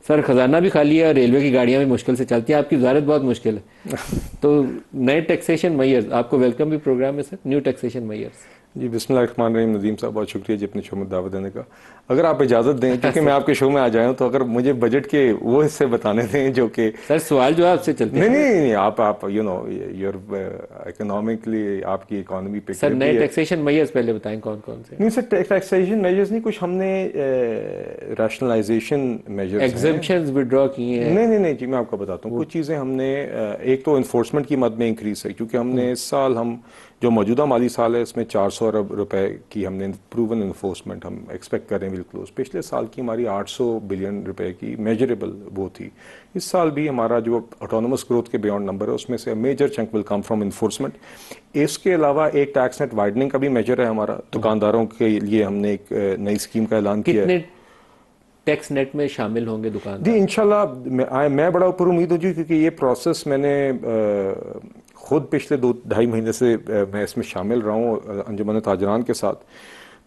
Sir खजाना भी खाली है और रेलवे की गाड़ियां भी मुश्किल से चलती हैं, आपकी वजारत बहुत मुश्किल है। तो नए टैक्सेशन मेयर्स, आपको वेलकम भी प्रोग्राम है सर, न्यू टैक्सेशन मेयर्स। जी बिस्मिल्लाहिर्रहमानिर्रहीम। नदीम साहब बहुत शुक्रिया जी अपने शो में दावत देने का। अगर आप इजाज़त दें, हाँ क्योंकि मैं सर। आपके शो में आ जाया हूँ, तो अगर मुझे बजट के वो हिस्से बताने दें जो कि सर सवाल जो है आपसे चलते नहीं हैं ना। नहीं नहीं, आप यू नो योर इकोनॉमिकली आपकी इकोनॉमी पे सर ग्रिप नए भी है। टैक्सेशन मेयर्स पहले बताएं कौन कौन से। नहीं सर, टैक्सेशन मेजर्स नहीं, कुछ हमने रैशनलाइजेशन मेजर्स हैं। एग्जेम्पशंस विड्रॉ किए हैं। नहीं नहीं नहीं जी, मैं आपको बताता हूँ वो कुछ चीज़ें हमने एक तो इन्फोर्समेंट की मद में इंक्रीज है, क्योंकि हमने इस साल हम जो मौजूदा माली साल है इसमें 400 अरब रुपए की हमने प्रूवन इन्फोर्समेंट हम एक्सपेक्ट कर रहे हैं विल क्लोज। पिछले साल की हमारी 800 बिलियन रुपए की मेजरेबल वो थी। इस साल भी हमारा जो ऑटोनमस ग्रोथ के बियॉन्ड नंबर है उसमें से major chunk will come from enforcement. इसके अलावा एक टैक्स नेट वाइडनिंग का भी मेजर है हमारा, दुकानदारों के लिए हमने एक नई स्कीम का ऐलान किया है। कितने टैक्स नेट में शामिल होंगे जी दुकानदार। इंशाल्लाह, मैं बड़ा ऊपर उम्मीद हूँ जी, क्योंकि ये प्रोसेस मैंने खुद पिछले 2-2.5 महीने से मैं इसमें शामिल रहा हूँ अंजुमन ताजरान के साथ।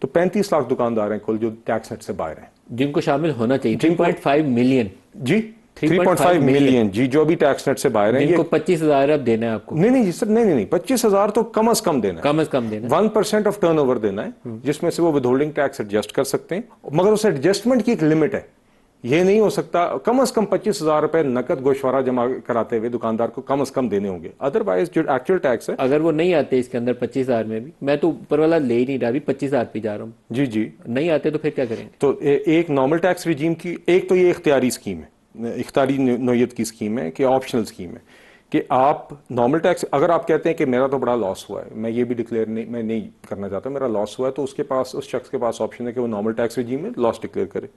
तो 35 लाख दुकानदार हैं कुल जो टैक्स नेट से बाहर हैं, जिनको शामिल होना चाहिए, जिनको 3.5 मिलियन। जी 3.5 मिलियन मिलियन जी जो अभी टैक्स नेट से बाहर हैं ये। जिनको 25,000 अब देना है आपको। नहीं नहीं जी सर, नहीं नहीं नहीं, 25,000 तो कम अज कम देना है। कम से कम देना 1% ऑफ टर्न ओवर देना है, जिसमें से वो विदहोल्डिंग टैक्स एडजस्ट कर सकते हैं, मगर उस एडजस्टमेंट की एक लिमिट है। ये नहीं हो सकता, कम से कम 25,000 रुपए नकद गोशवारा जमा कराते हुए दुकानदार को कम से कम देने होंगे, अदरवाइज जो एक्चुअल टैक्स है। अगर वो नहीं आते इसके अंदर 25,000 में भी, मैं तो ऊपर वाला ले ही नहीं रहा, अभी 25,000 पे जा रहा हूँ। जी जी। नहीं आते तो फिर क्या करेंगे। तो एक नॉर्मल टैक्स रिजीम की, एक तो ये इख्तियारी स्कीम है, इख्तियारी नोयत की स्कीम है कि ऑप्शनल स्कीम है कि आप नॉर्मल टैक्स, अगर आप कहते हैं कि मेरा तो बड़ा लॉस हुआ है, मैं ये भी डिक्लेयर नहीं, मैं नहीं करना चाहता, मेरा लॉस हुआ है, तो उसके पास, उस शख्स के पास ऑप्शन है कि वो नॉर्मल टैक्स रिजीम में लॉस डिक्लेयर करे।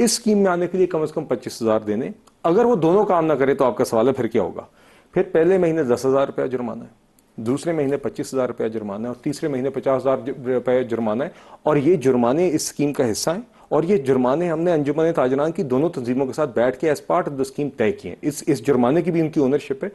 इस स्कीम में आने के लिए कम से कम 25,000 देने। अगर वो दोनों काम ना करे तो आपका सवाल है फिर क्या होगा। फिर पहले महीने 10,000 रुपया जुर्माना है, दूसरे महीने 25,000 रुपया जुर्माना है, और तीसरे महीने 50,000 रुपये जुर्माना है। और ये जुर्माने इस स्कीम का हिस्सा हैं, और ये जुर्माने हमने अंजुमन ताजरान की दोनों तंजीमों के साथ बैठ के as part of the scheme तय किए हैं। इस जुर्माने की भी उनकी ओनरशिप है।